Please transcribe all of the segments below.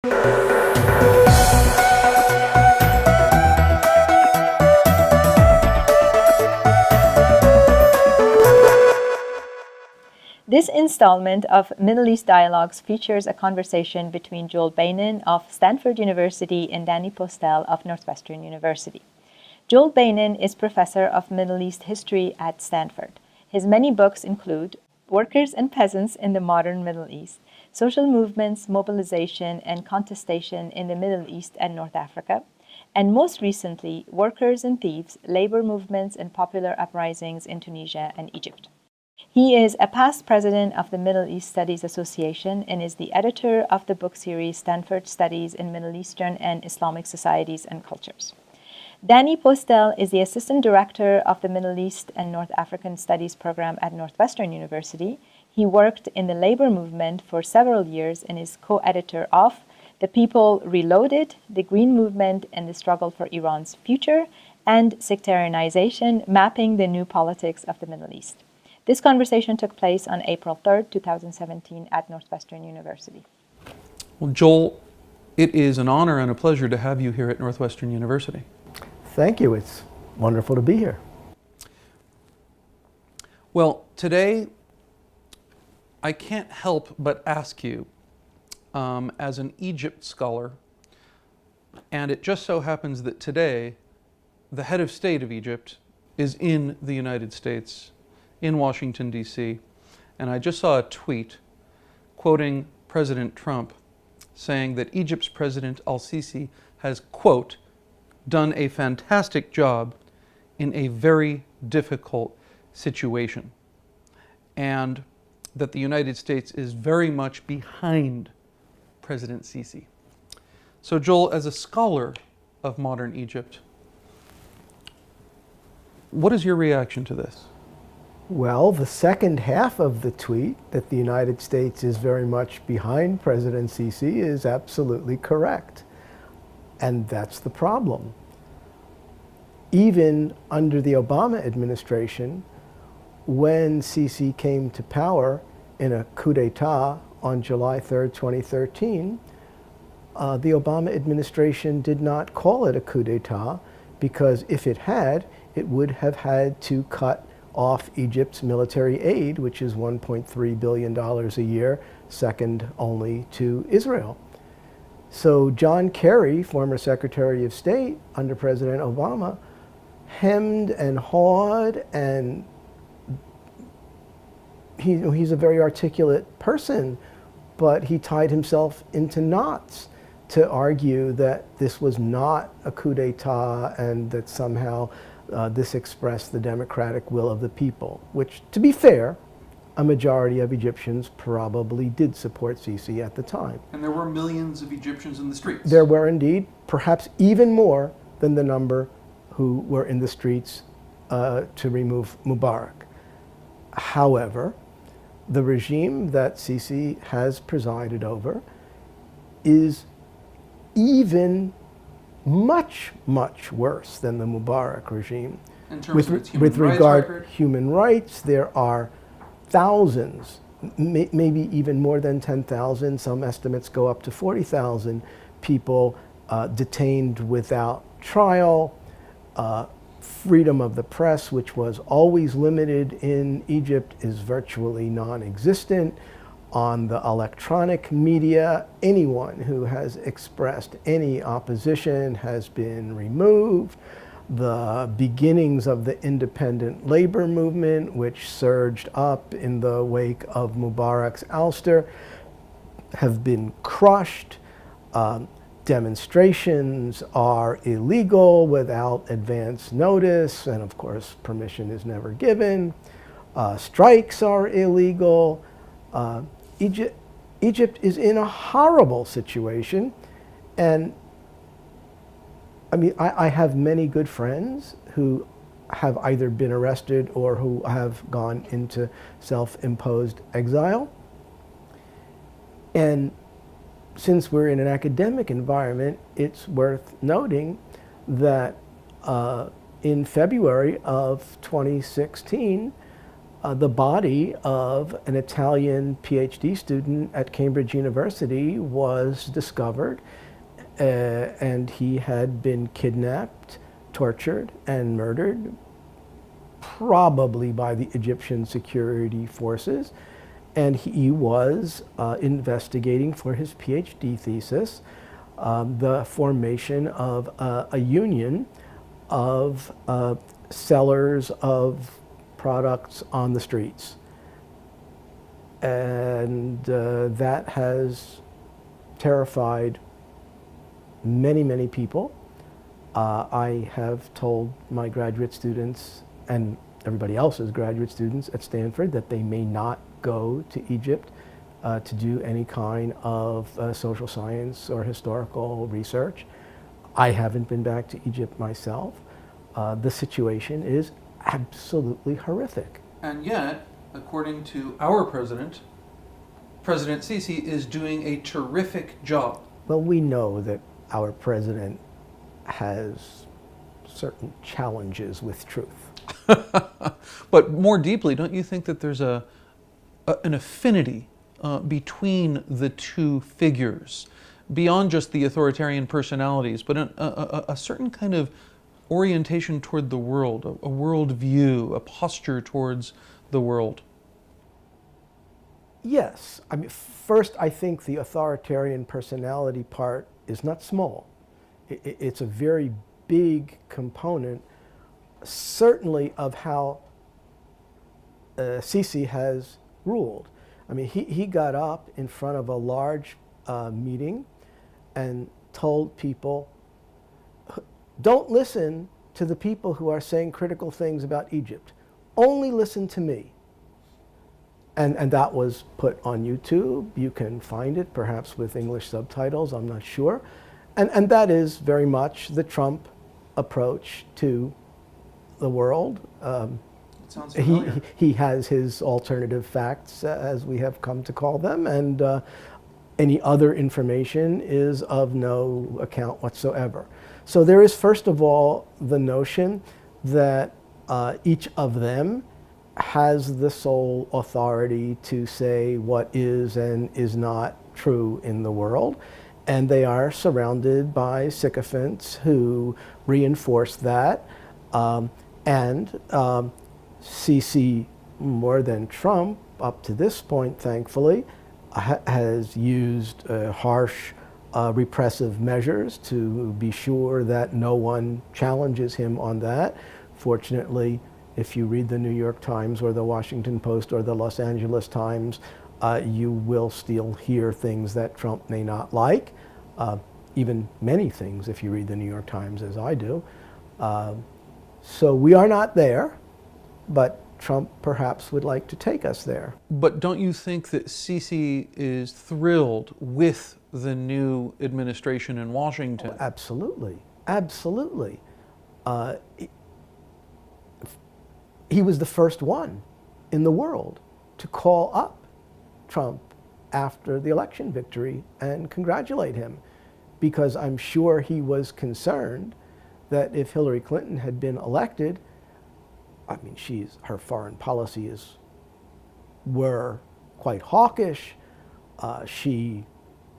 This installment of Middle East Dialogues features a conversation between Joel Beinin of Stanford University and Danny Postel of Northwestern University. Joel Beinin is professor of Middle East history at Stanford. His many books include Workers and Peasants in the Modern Middle East, Social Movements, Mobilization, and Contestation in the Middle East and North Africa, and most recently, Workers and Thieves, Labor Movements and Popular Uprisings in Tunisia and Egypt. He is a past president of the Middle East Studies Association and is the editor of the book series Stanford Studies in Middle Eastern and Islamic Societies and Cultures. Danny Postel is the assistant director of the Middle East and North African Studies program at Northwestern University. He worked in the labor movement for several years and is co-editor of The People Reloaded, The Green Movement and the Struggle for Iran's Future, and Sectarianization, Mapping the New Politics of the Middle East. This conversation took place on April 3rd, 2017 at Northwestern University. Well, Joel, it is an honor and a pleasure to have you here at Northwestern University. Thank you. It's wonderful to be here. Well, today I can't help but ask you, as an Egypt scholar, and it just so happens that today the head of state of Egypt is in the United States, in Washington, D.C., and I just saw a tweet quoting President Trump saying that Egypt's President al-Sisi has, quote, done a fantastic job in a very difficult situation, and that the United States is very much behind President Sisi. So Joel, as a scholar of modern Egypt, what is your reaction to this? Well, the second half of the tweet, that the United States is very much behind President Sisi, is absolutely correct. And that's the problem. Even under the Obama administration, when Sisi came to power in a coup d'etat on July 3rd, 2013, the Obama administration did not call it a coup d'etat, because if it had, it would have had to cut off Egypt's military aid, which is $1.3 billion a year, second only to Israel. So John Kerry, former Secretary of State under President Obama, hemmed and hawed, and he's a very articulate person, but he tied himself into knots to argue that this was not a coup d'etat and that somehow this expressed the democratic will of the people, which, to be fair, a majority of Egyptians probably did support Sisi at the time. And there were millions of Egyptians in the streets. There were indeed, perhaps even more than the number who were in the streets to remove Mubarak. However, the regime that Sisi has presided over is even much, much worse than the Mubarak regime. In terms of its human with rights regard record? Human rights, there are thousands, maybe even more than 10,000, some estimates go up to 40,000 people detained without trial. Freedom of the press, which was always limited in Egypt, is virtually non-existent. On the electronic media, anyone who has expressed any opposition has been removed. The beginnings of the independent labor movement, which surged up in the wake of Mubarak's ouster, have been crushed. Demonstrations are illegal without advance notice, and of course permission is never given. Strikes are illegal. Egypt is in a horrible situation, and I mean, I have many good friends who have either been arrested or who have gone into self-imposed exile. And since we're in an academic environment, it's worth noting that in February of 2016, the body of an Italian PhD student at Cambridge University was discovered, and he had been kidnapped, tortured, and murdered, probably by the Egyptian security forces. And he was investigating for his PhD thesis the formation of a union of sellers of products on the streets. And that has terrified many, many people. I have told my graduate students and everybody else's graduate students at Stanford that they may not go to Egypt to do any kind of social science or historical research. I haven't been back to Egypt myself. The situation is absolutely horrific. And yet, according to our president, President Sisi is doing a terrific job. Well, we know that our president has certain challenges with truth. But more deeply, don't you think that there's an affinity between the two figures, beyond just the authoritarian personalities, but a certain kind of orientation toward the world, a world view, a posture towards the world? Yes. I mean, first, I think the authoritarian personality part is not small. It's a very big component, certainly, of how Sisi has ruled. I mean, he got up in front of a large meeting and told people, don't listen to the people who are saying critical things about Egypt. Only listen to me. And that was put on YouTube. You can find it, perhaps with English subtitles, I'm not sure. And that is very much the Trump approach to the world. It sounds familiar. He has his alternative facts, as we have come to call them, and any other information is of no account whatsoever. So there is, first of all, the notion that each of them has the sole authority to say what is and is not true in the world. And they are surrounded by sycophants who reinforce that. Sisi, more than Trump, up to this point, thankfully, has used harsh repressive measures to be sure that no one challenges him on that. Fortunately, if you read the New York Times or the Washington Post or the Los Angeles Times, you will still hear things that Trump may not like, even many things if you read the New York Times, as I do. So we are not there, but Trump perhaps would like to take us there. But don't you think that Sisi is thrilled with the new administration in Washington? Oh, absolutely, absolutely. He was the first one in the world to call up Trump after the election victory and congratulate him, because I'm sure he was concerned that if Hillary Clinton had been elected, I mean, her foreign policies were quite hawkish. She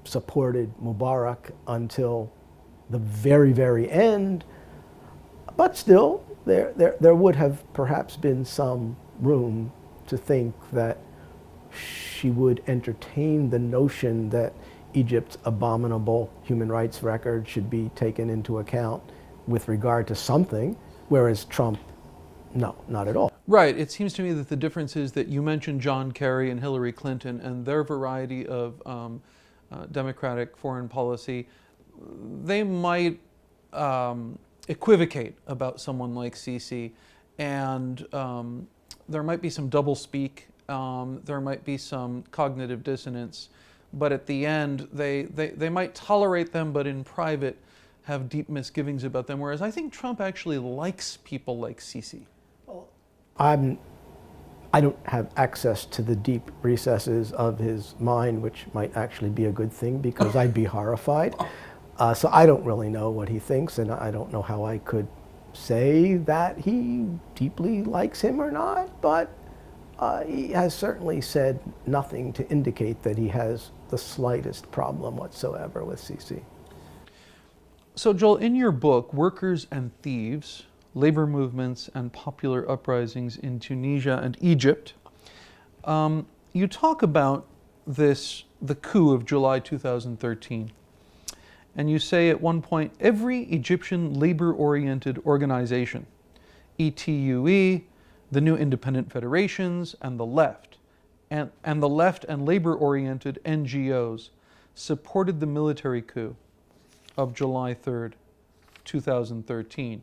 supported Mubarak until the very, very end. But still, there would have perhaps been some room to think that she would entertain the notion that Egypt's abominable human rights record should be taken into account with regard to something, whereas Trump, no, not at all. Right. It seems to me that the difference is that you mentioned John Kerry and Hillary Clinton and their variety of democratic foreign policy. They might equivocate about someone like Sisi, and there might be some doublespeak, there might be some cognitive dissonance, but at the end they might tolerate them, but in private have deep misgivings about them, whereas I think Trump actually likes people like Sisi. I don't have access to the deep recesses of his mind, which might actually be a good thing because I'd be horrified. So I don't really know what he thinks, and I don't know how I could say that he deeply likes him or not, but He has certainly said nothing to indicate that he has the slightest problem whatsoever with Sisi. So, Joel, in your book, Workers and Thieves, Labor Movements and Popular Uprisings in Tunisia and Egypt, you talk about the coup of July 2013. And you say at one point, every Egyptian labor-oriented organization, ETUE, the new independent federations, and the left, and the left and labor-oriented NGOs supported the military coup of July 3rd, 2013.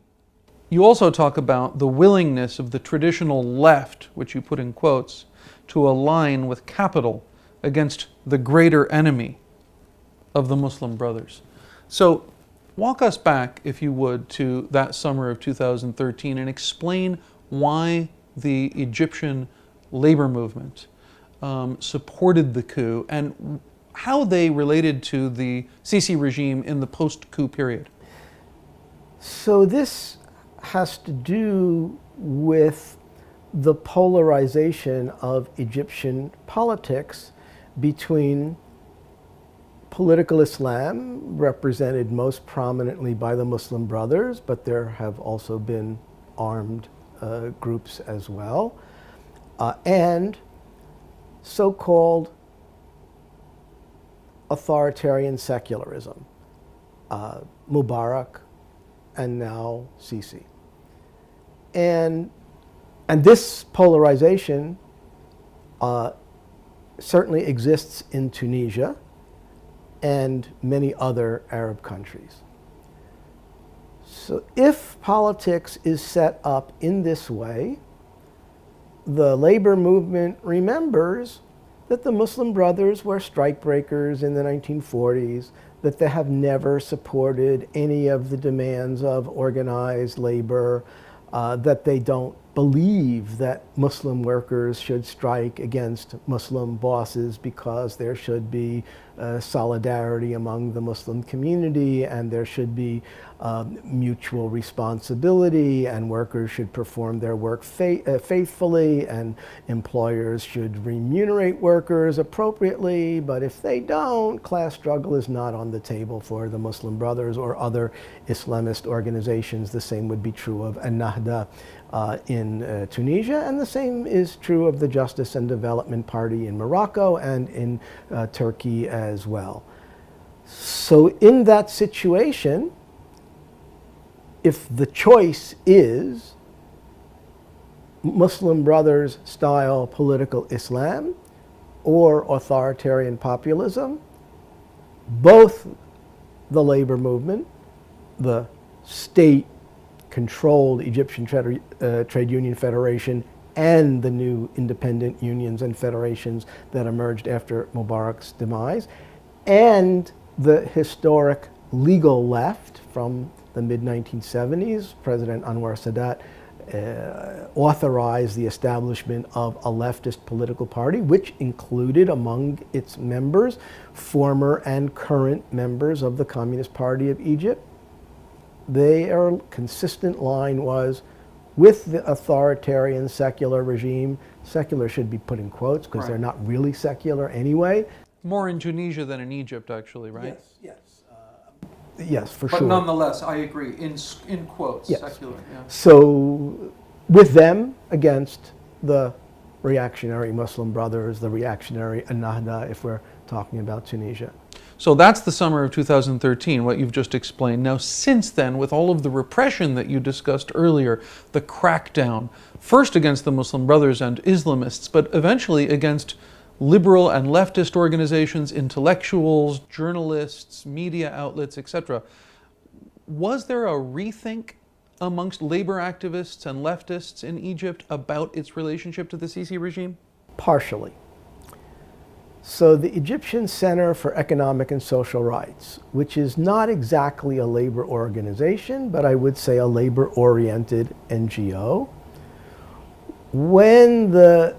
You also talk about the willingness of the traditional left, which you put in quotes, to align with capital against the greater enemy of the Muslim Brothers. So walk us back, if you would, to that summer of 2013 and explain why the Egyptian labor movement supported the coup and how they related to the Sisi regime in the post-coup period. So this has to do with the polarization of Egyptian politics between political Islam, represented most prominently by the Muslim Brothers, but there have also been armed groups as well, and so-called authoritarian secularism, Mubarak and now Sisi. And this polarization certainly exists in Tunisia and many other Arab countries. So if politics is set up in this way, the labor movement remembers that the Muslim Brothers were strikebreakers in the 1940s, that they have never supported any of the demands of organized labor, that they don't believe that Muslim workers should strike against Muslim bosses because there should be solidarity among the Muslim community, and there should be mutual responsibility, and workers should perform their work faithfully, and employers should remunerate workers appropriately. But if they don't, class struggle is not on the table for the Muslim Brothers or other Islamist organizations. The same would be true of Ennahda in Tunisia, and the same is true of the Justice and Development Party in Morocco and in Turkey as well. So in that situation, if the choice is Muslim Brothers style political Islam or authoritarian populism, both the labor movement, the state-controlled Egyptian Trade Union Federation, and the new independent unions and federations that emerged after Mubarak's demise, and the historic legal left from the mid-1970s, President Anwar Sadat authorized the establishment of a leftist political party, which included among its members former and current members of the Communist Party of Egypt. Their consistent line was, with the authoritarian secular regime, secular should be put in quotes because they're not really secular anyway. More in Tunisia than in Egypt, actually, right? Yes, yes. Yes, for but sure. But nonetheless, I agree, in quotes, yes. secular. Yeah. So with them against the reactionary Muslim Brothers, the reactionary Ennahda, if we're talking about Tunisia. So that's the summer of 2013, what you've just explained. Now, since then, with all of the repression that you discussed earlier, the crackdown, first against the Muslim Brothers and Islamists, but eventually against liberal and leftist organizations, intellectuals, journalists, media outlets, etc. Was there a rethink amongst labor activists and leftists in Egypt about its relationship to the Sisi regime? Partially. So the Egyptian Center for Economic and Social Rights, which is not exactly a labor organization, but I would say a labor-oriented NGO, when the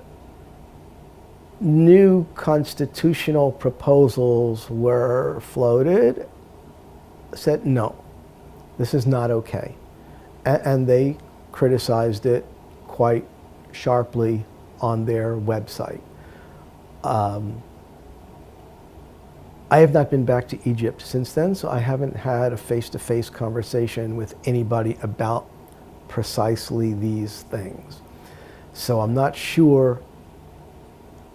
new constitutional proposals were floated, said no, this is not okay. And they criticized it quite sharply on their website. I have not been back to Egypt since then, so I haven't had a face-to-face conversation with anybody about precisely these things. So I'm not sure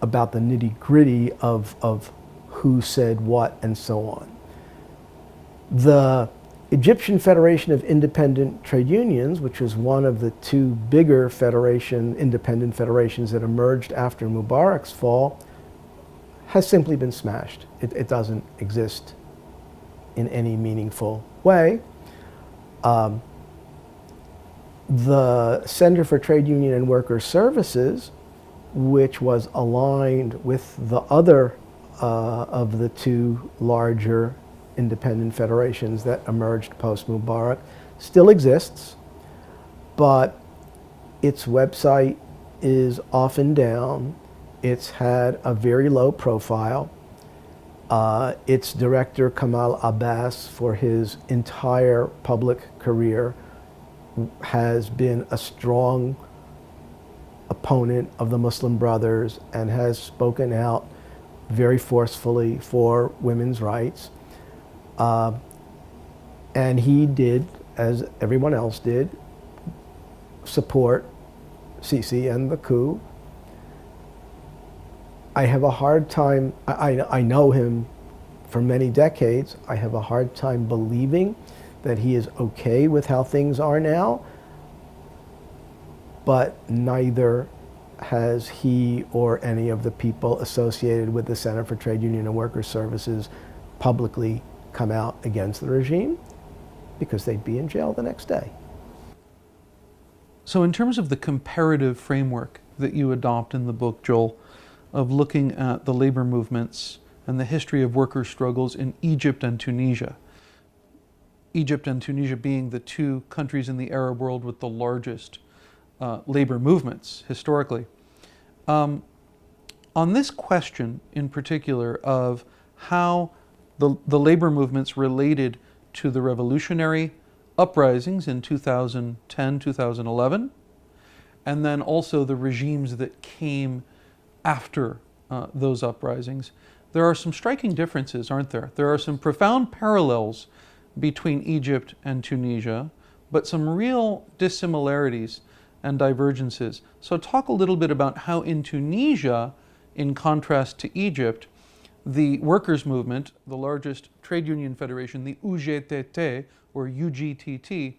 about the nitty-gritty of who said what and so on. The Egyptian Federation of Independent Trade Unions, which was one of the two bigger independent federations that emerged after Mubarak's fall, has simply been smashed. It doesn't exist in any meaningful way. The Center for Trade Union and Worker Services, which was aligned with the other of the two larger independent federations that emerged post-Mubarak, still exists, but its website is often down. It's had a very low profile. Its director, Kamal Abbas, for his entire public career, has been a strong opponent of the Muslim Brothers and has spoken out very forcefully for women's rights. And he did, as everyone else did, support Sisi and the coup. I have a hard time, I know him for many decades. I have a hard time believing that he is okay with how things are now, but neither has he or any of the people associated with the Center for Trade Union and Worker Services publicly come out against the regime, because they'd be in jail the next day. So in terms of the comparative framework that you adopt in the book, Joel, of looking at the labor movements and the history of worker struggles in Egypt and Tunisia, Egypt and Tunisia being the two countries in the Arab world with the largest labor movements historically. On this question in particular of how the labor movements related to the revolutionary uprisings in 2010, 2011, and then also the regimes that came after those uprisings, there are some striking differences, aren't there? There are some profound parallels between Egypt and Tunisia, but some real dissimilarities and divergences. So talk a little bit about how in Tunisia, in contrast to Egypt, the workers' movement, the largest trade union federation, the UGTT, or UGTT,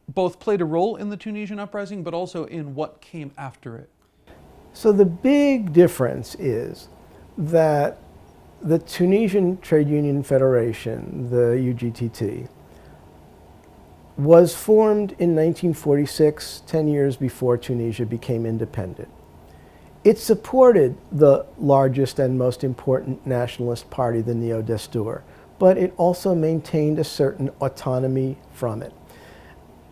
both played a role in the Tunisian uprising, but also in what came after it. So the big difference is that the Tunisian Trade Union Federation, the UGTT, was formed in 1946, 10 years before Tunisia became independent. It supported the largest and most important nationalist party, the Neo-Destour, but it also maintained a certain autonomy from it.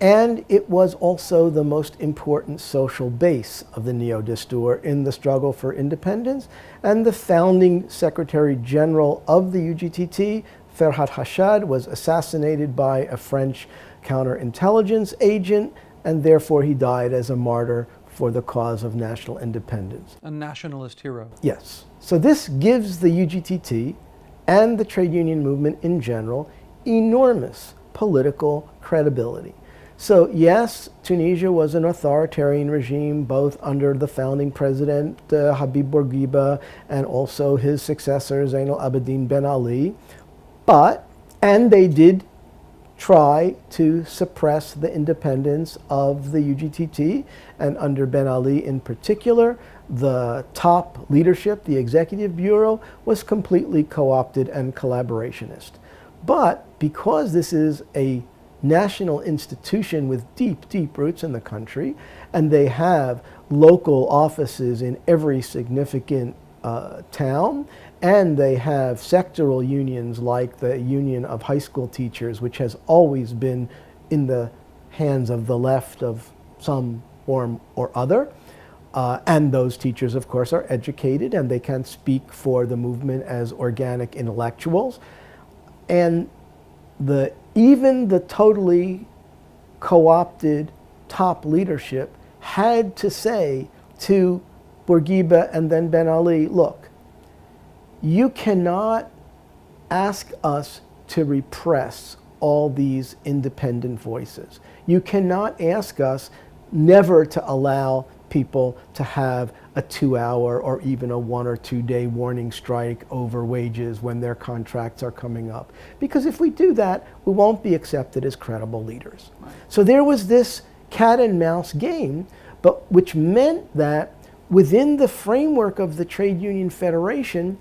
And it was also the most important social base of the Neo-Destour in the struggle for independence. And the founding Secretary General of the UGTT, Ferhat Hashad, was assassinated by a French counterintelligence agent, and therefore he died as a martyr for the cause of national independence. A nationalist hero. Yes. So this gives the UGTT and the trade union movement in general enormous political credibility. So yes, Tunisia was an authoritarian regime, both under the founding president, Habib Bourguiba, and also his successor, Zain al-Abidine Ben Ali. And they did try to suppress the independence of the UGTT, and under Ben Ali in particular, the top leadership, the executive bureau, was completely co-opted and collaborationist. But because this is a national institution with deep, deep roots in the country, and they have local offices in every significant town, and they have sectoral unions like the Union of High School Teachers, which has always been in the hands of the left of some form or other. And those teachers, of course, are educated and they can speak for the movement as organic intellectuals. And even the totally co-opted top leadership had to say to Bourguiba and then Ben Ali, look, you cannot ask us to repress all these independent voices. You cannot ask us never to allow people to have a 2-hour or even a 1 or 2 day warning strike over wages when their contracts are coming up. Because if we do that, we won't be accepted as credible leaders. Right. So there was this cat and mouse game, but which meant that within the framework of the Trade Union Federation,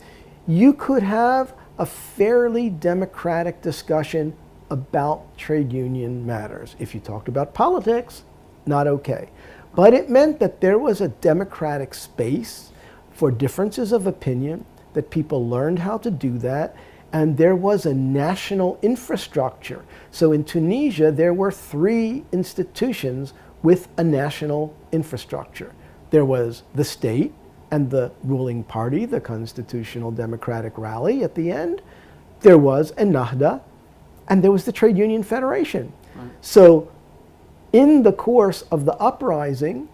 you could have a fairly democratic discussion about trade union matters. If you talked about politics, not okay. But it meant that there was a democratic space for differences of opinion, that people learned how to do that, and there was a national infrastructure. So in Tunisia, there were 3 institutions with a national infrastructure. There was the state and the ruling party, the Constitutional Democratic Rally at the end. There was a Nahda, and there was the Trade Union Federation. Right. So in the course of the uprising,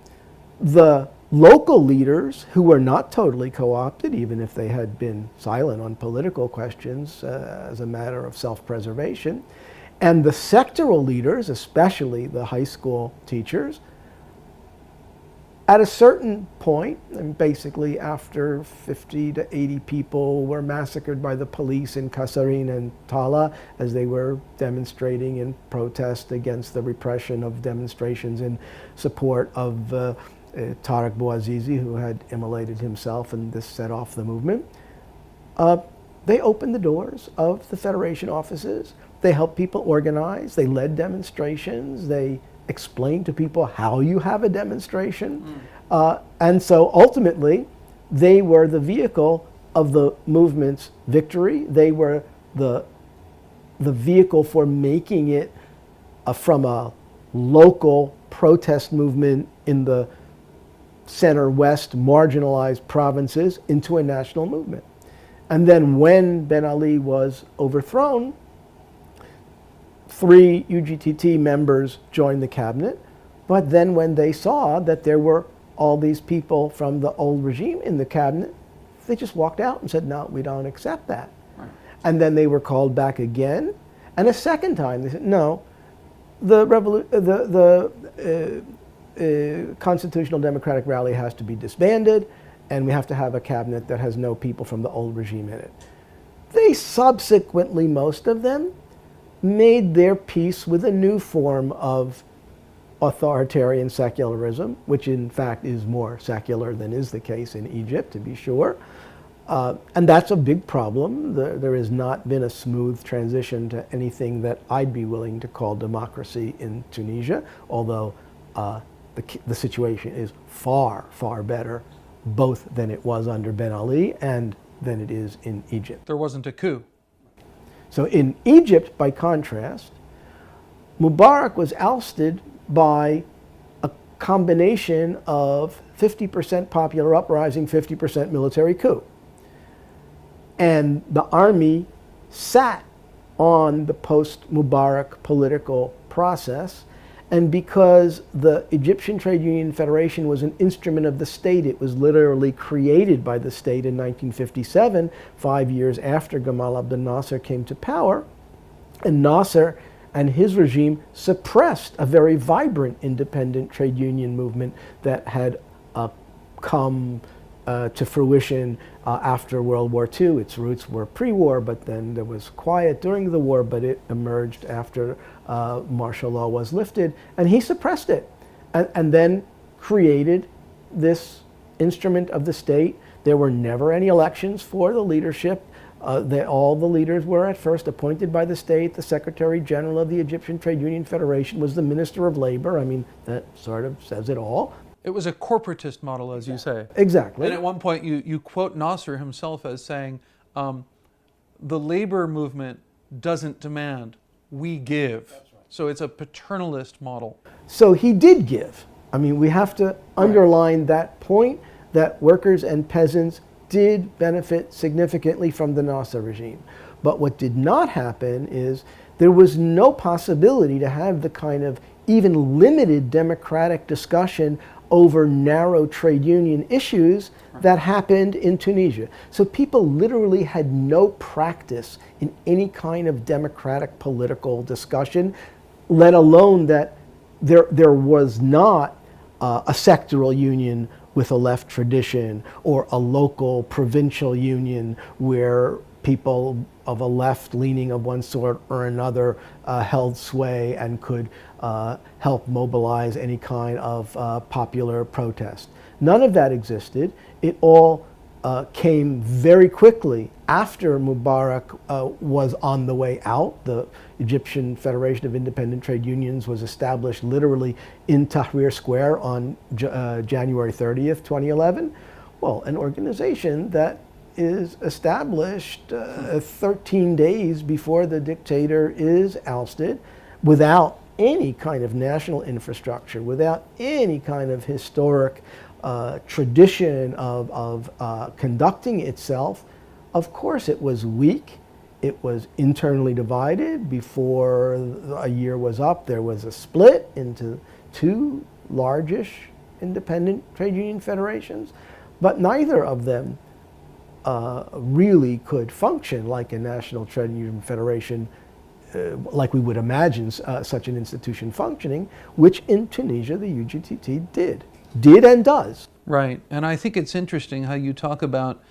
the local leaders, who were not totally co-opted, even if they had been silent on political questions as a matter of self-preservation, and the sectoral leaders, especially the high school teachers, at a certain point, and basically after 50 to 80 people were massacred by the police in Kasserine and Tala as they were demonstrating in protest against the repression of demonstrations in support of Tariq Bouazizi, who had immolated himself, and this set off the movement. They opened the doors of the Federation offices. They helped people organize. They led demonstrations. They explain to people how you have a demonstration. And so ultimately, they were the vehicle of the movement's victory. They were the vehicle for making it from a local protest movement in the center-west marginalized provinces into a national movement. And then when Ben Ali was overthrown, 3 UGTT members joined the cabinet, but then when they saw that there were all these people from the old regime in the cabinet, they just walked out and said, no, we don't accept that. Right. And then they were called back again, and a second time they said, no, the Constitutional Democratic Rally has to be disbanded, and we have to have a cabinet that has no people from the old regime in it. They subsequently, most of them, made their peace with a new form of authoritarian secularism, which in fact is more secular than is the case in Egypt, to be sure. And that's a big problem. There has not been a smooth transition to anything that I'd be willing to call democracy in Tunisia, although the situation is far, far better, both than it was under Ben Ali and than it is in Egypt. There wasn't a coup. So in Egypt, by contrast, Mubarak was ousted by a combination of 50% popular uprising, 50% military coup. And the army sat on the post-Mubarak political process, and because the Egyptian Trade Union Federation was an instrument of the state, it was literally created by the state in 1957, 5 years after Gamal Abdel Nasser came to power, and Nasser and his regime suppressed a very vibrant independent trade union movement that had come to fruition after World War II. Its roots were pre-war, but then there was quiet during the war, but it emerged after martial law was lifted, and he suppressed it, and then created this instrument of the state. There were never any elections for the leadership. All the leaders were at first appointed by the state. The Secretary General of the Egyptian Trade Union Federation was the Minister of Labor. I mean, that sort of says it all. It was a corporatist model, as you say. Exactly. And at one point you quote Nasser himself as saying, the labor movement doesn't demand, we give. That's right. So it's a paternalist model. So he did give. I mean, we have to underline that point, that workers and peasants did benefit significantly from the Nasser regime. But what did not happen is there was no possibility to have the kind of even limited democratic discussion over narrow trade union issues that happened in Tunisia. So people literally had no practice in any kind of democratic political discussion, let alone that there was not a sectoral union with a left tradition or a local provincial union where people of a left leaning of one sort or another held sway and could help mobilize any kind of popular protest. None of that existed. It all came very quickly after Mubarak was on the way out. The Egyptian Federation of Independent Trade Unions was established literally in Tahrir Square on January 30th, 2011. Well, an organization that is established 13 days before the dictator is ousted, without any kind of national infrastructure, without any kind of historic tradition of conducting itself. Of course it was weak. It was internally divided. Before a year was up, there was a split into two largish independent trade union federations, but neither of them really could function like a national trade union federation, like we would imagine such an institution functioning, which in Tunisia the UGTT did and does. Right, and I think it's interesting how you talk about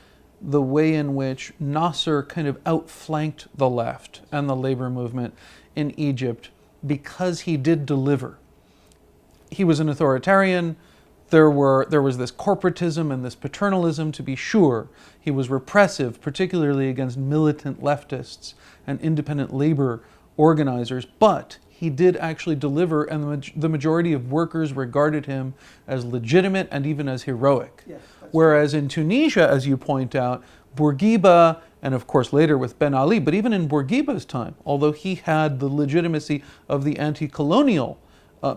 the way in which Nasser kind of outflanked the left and the labor movement in Egypt because he did deliver. He was an authoritarian. There was this corporatism and this paternalism, to be sure. He was repressive, particularly against militant leftists and independent labor organizers, but he did actually deliver, and the majority of workers regarded him as legitimate and even as heroic. Yes, whereas in Tunisia, as you point out, Bourguiba, and of course later with Ben Ali, but even in Bourguiba's time, although he had the legitimacy of the anti-colonial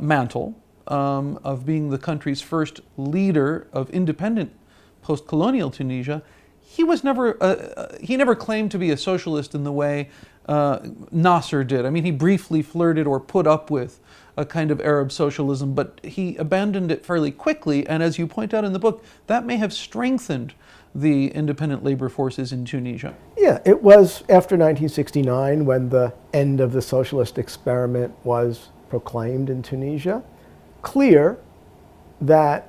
mantle, of being the country's first leader of independent post-colonial Tunisia, he never claimed to be a socialist in the way Nasser did. I mean, he briefly flirted or put up with a kind of Arab socialism, but he abandoned it fairly quickly, and as you point out in the book, that may have strengthened the independent labor forces in Tunisia. Yeah, it was after 1969 when the end of the socialist experiment was proclaimed in Tunisia, clear that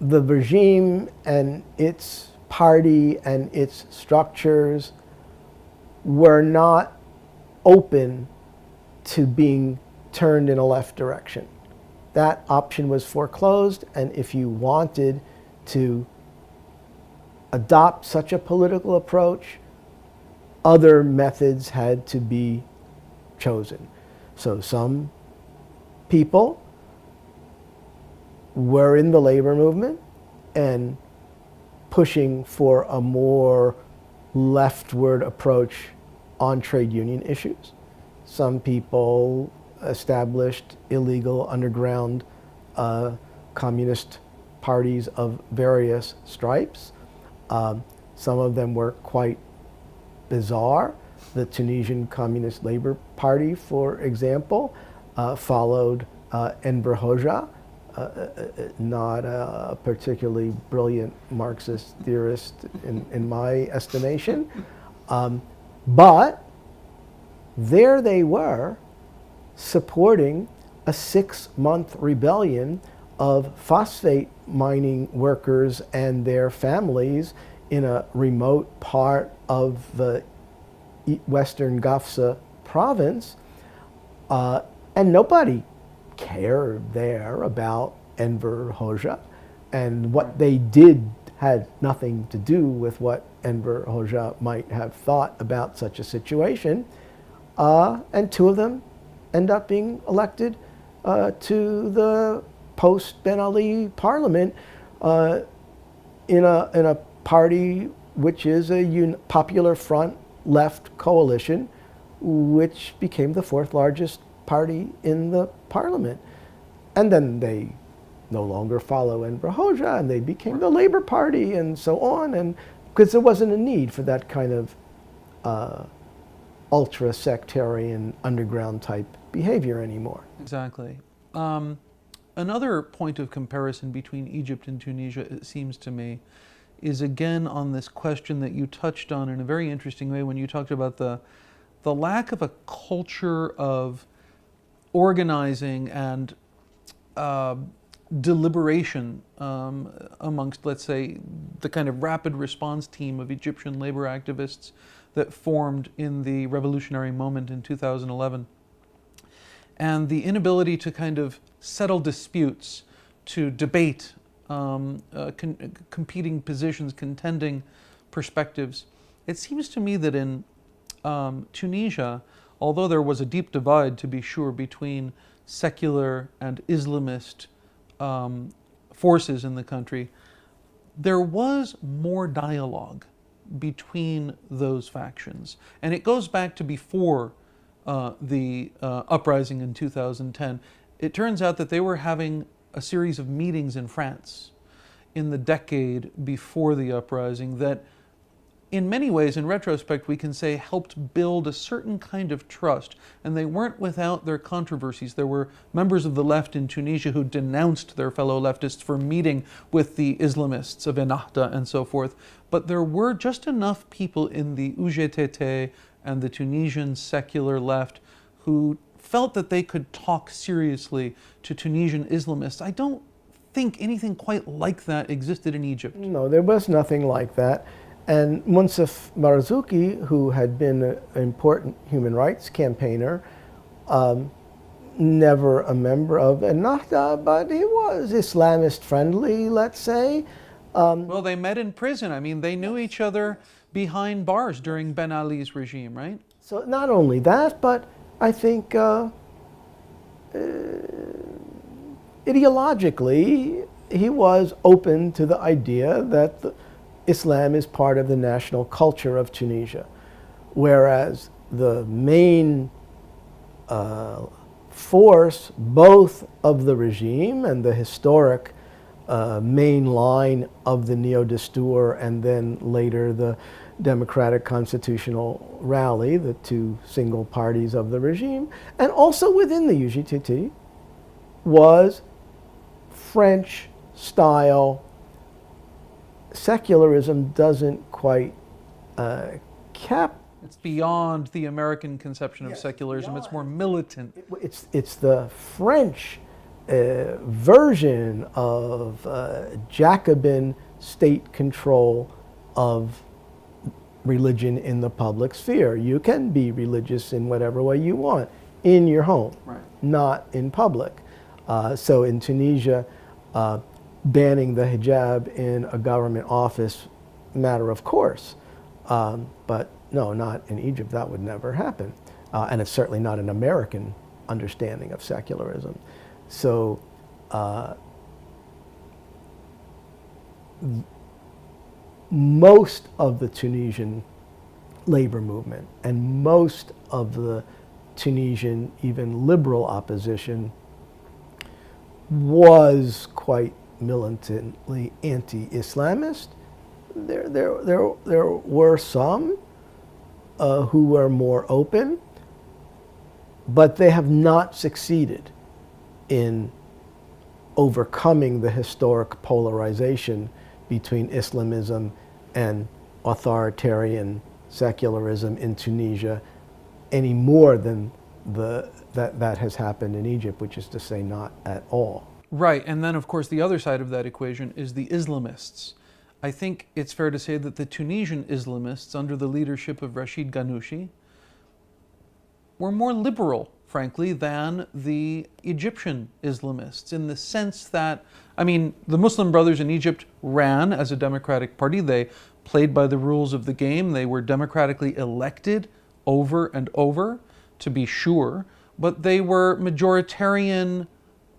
the regime and its party and its structures were not open to being turned in a left direction. That option was foreclosed, and if you wanted to adopt such a political approach, other methods had to be chosen. So some people were in the labor movement and pushing for a more leftward approach on trade union issues. Some people established illegal underground communist parties of various stripes. Some of them were quite bizarre. The Tunisian Communist Labor Party, for example, followed Enver Hoxha, not a particularly brilliant Marxist theorist in my estimation. But there they were, supporting a 6-month rebellion of phosphate mining workers and their families in a remote part of the Western Gafsa province. And nobody cared there about Enver Hoxha, and what they did had nothing to do with what Enver Hoxha might have thought about such a situation. And two of them end up being elected to the post-Ben Ali parliament in a party which is a Popular Front left coalition, which became the 4th largest party in the parliament. And then they no longer follow Enver Hoxha, and they became the Labour Party and so on, and because there wasn't a need for that kind of ultra-sectarian underground type behavior anymore. Exactly. another point of comparison between Egypt and Tunisia, it seems to me, is again on this question that you touched on in a very interesting way when you talked about the lack of a culture of organizing and deliberation amongst, let's say, the kind of rapid response team of Egyptian labor activists that formed in the revolutionary moment in 2011. And the inability to kind of settle disputes, to debate competing positions, contending perspectives. It seems to me that in Tunisia, although there was a deep divide, to be sure, between secular and Islamist forces in the country, there was more dialogue between those factions. And it goes back to before the uprising in 2010. It turns out that they were having a series of meetings in France in the decade before the uprising that, in many ways, in retrospect, we can say helped build a certain kind of trust. And they weren't without their controversies. There were members of the left in Tunisia who denounced their fellow leftists for meeting with the Islamists of Ennahda and so forth. But there were just enough people in the UGTT and the Tunisian secular left who felt that they could talk seriously to Tunisian Islamists. I don't think anything quite like that existed in Egypt. No, there was nothing like that. And Munsif Marzouki, who had been an important human rights campaigner, never a member of Ennahda, but he was Islamist friendly, let's say. Well, they met in prison. I mean, they knew each other behind bars during Ben Ali's regime, right? So not only that, but I think ideologically, he was open to the idea that Islam is part of the national culture of Tunisia, whereas the main force, both of the regime and the historic main line of the Neo-Destour and then later the Democratic Constitutional Rally, the two single parties of the regime, and also within the UGTT, was French-style secularism. Doesn't quite cap. It's beyond the American conception of secularism. beyond. It's more militant. It's the French version of Jacobin state control of religion in the public sphere. You can be religious in whatever way you want in your home, Right. not in public. So in Tunisia, banning the hijab in a government office, matter of course. But no, not in Egypt. That would never happen. And it's certainly not an American understanding of secularism. So most of the Tunisian labor movement and most of the Tunisian even liberal opposition was quite militantly anti-Islamist. There were some who were more open, but they have not succeeded in overcoming the historic polarization between Islamism and authoritarian secularism in Tunisia any more than that has happened in Egypt, which is to say not at all. Right, and then of course the other side of that equation is the Islamists. I think it's fair to say that the Tunisian Islamists, under the leadership of Rashid Ghannouchi, were more liberal, frankly, than the Egyptian Islamists, in the sense that, I mean, the Muslim Brothers in Egypt ran as a democratic party. They played by the rules of the game. They were democratically elected over and over, to be sure, but they were majoritarian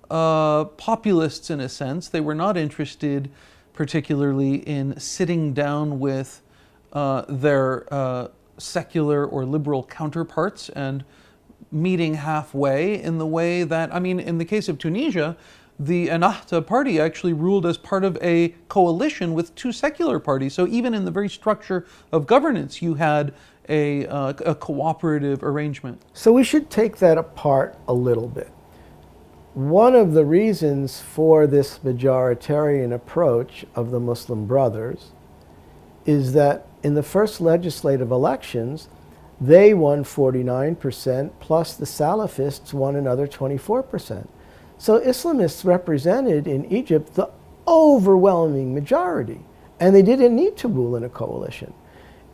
populists in a sense. They were not interested particularly in sitting down with their secular or liberal counterparts and meeting halfway in the way that, I mean, in the case of Tunisia, the Ennahda party actually ruled as part of a coalition with two secular parties. So even in the very structure of governance, you had a cooperative arrangement. So we should take that apart a little bit. one of the reasons for this majoritarian approach of the Muslim Brothers is that in the first legislative elections, they won 49%, plus the Salafists won another 24%. So Islamists represented in Egypt the overwhelming majority, and they didn't need to rule in a coalition.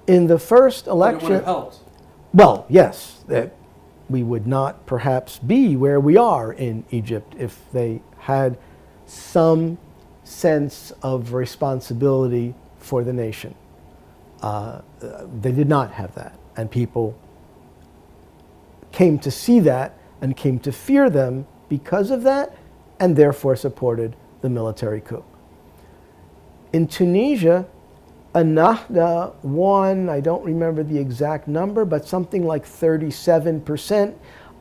In the first election... But it would have helped. Well, yes, that we would not perhaps be where we are in Egypt if they had some sense of responsibility for the nation. They did not have that, and people came to see that and came to fear them because of that, and therefore supported the military coup. In Tunisia, Ennahda won, I don't remember the exact number, but something like 37%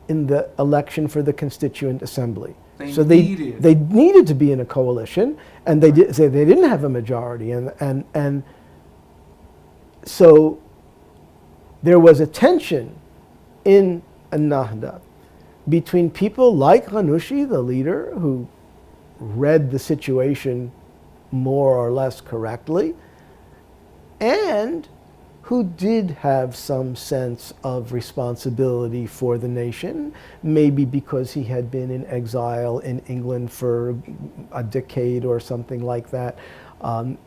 in the election for the Constituent Assembly. They needed to be in a coalition, and they didn't have a majority, and so there was a tension in Ennahda between people like Ghannouchi, the leader, who read the situation more or less correctly, and who did have some sense of responsibility for the nation, maybe because he had been in exile in England for a decade or something like that. And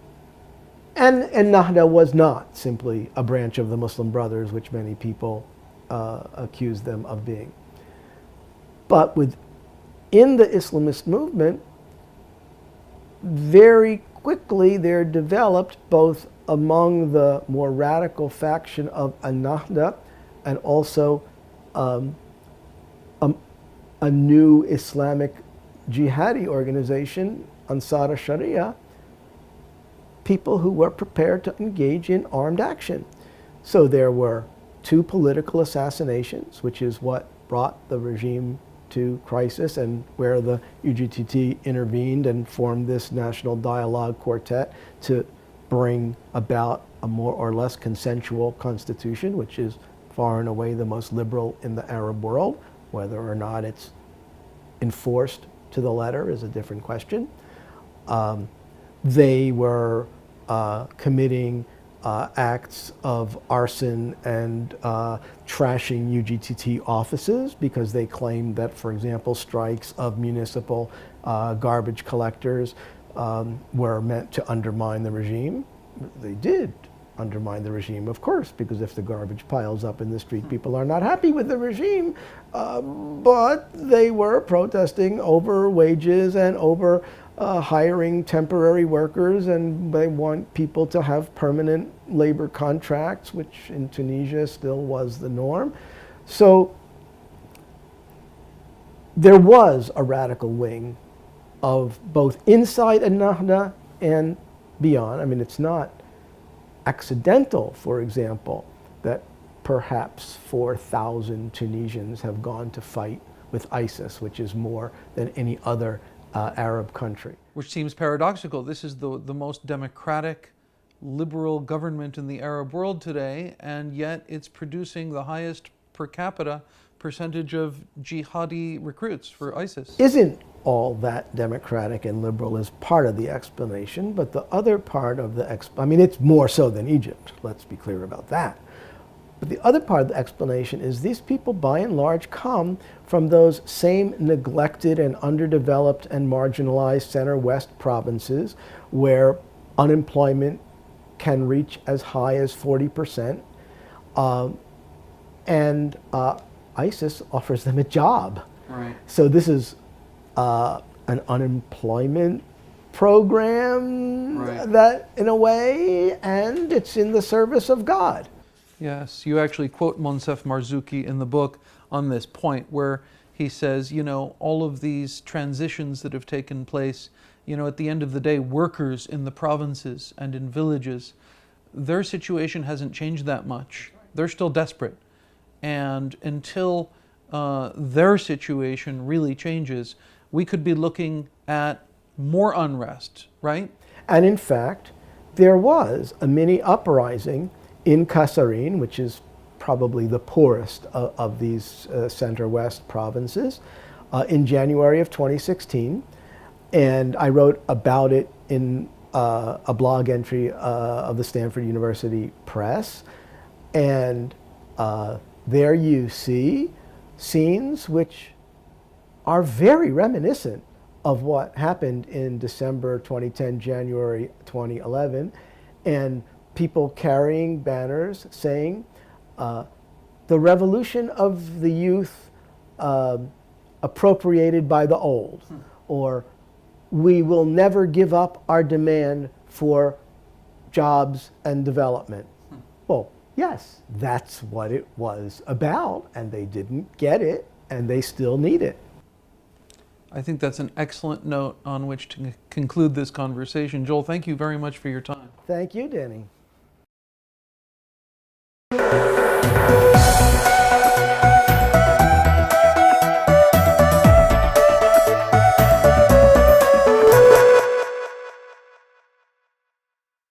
Ennahda was not simply a branch of the Muslim Brothers, which many people accuse them of being. But within the Islamist movement, very quickly there developed, both among the more radical faction of Ennahda and also a new Islamic jihadi organization, Ansar al-Sharia, people who were prepared to engage in armed action. So there were 2 political assassinations, which is what brought the regime to crisis and where the UGTT intervened and formed this National Dialogue Quartet to bring about a more or less consensual constitution, which is far and away the most liberal in the Arab world. Whether or not it's enforced to the letter is a different question. They were committing acts of arson and trashing UGTT offices because they claimed that, for example, strikes of municipal garbage collectors were meant to undermine the regime. They did undermine the regime, of course, because if the garbage piles up in the street, people are not happy with the regime. But they were protesting over wages and over hiring temporary workers, and they want people to have permanent labor contracts, which in Tunisia still was the norm. So there was a radical wing of both inside Ennahda and beyond. I mean, it's not accidental, for example, that perhaps 4,000 Tunisians have gone to fight with ISIS, which is more than any other Arab country. Which seems paradoxical. This is the most democratic, liberal government in the Arab world today, and yet it's producing the highest per capita percentage of jihadi recruits for ISIS. Isn't all that democratic and liberal is part of the explanation, but the other part of the I mean, it's more so than Egypt, let's be clear about that. But the other part of the explanation is these people, by and large, come from those same neglected and underdeveloped and marginalized center-west provinces where unemployment can reach as high as 40%, and ISIS offers them a job. Right. So this is an unemployment program, right, that, in a way, and it's in the service of God. Yes, you actually quote Monsef Marzouki in the book on this point, where he says, you know, all of these transitions that have taken place, you know, at the end of the day, workers in the provinces and in villages, their situation hasn't changed that much. They're still desperate. And until their situation really changes, we could be looking at more unrest, right? And in fact, there was a mini uprising in Kasserine, which is probably the poorest of these center-west provinces, in January of 2016, and I wrote about it in a blog entry of the Stanford University Press. And there you see scenes which are very reminiscent of what happened in December 2010, January 2011, and people carrying banners saying, the revolution of the youth appropriated by the old, or we will never give up our demand for jobs and development. Well, yes, that's what it was about, and they didn't get it, and they still need it. I think that's an excellent note on which to conclude this conversation. Joel, thank you very much for your time. Thank you, Denny.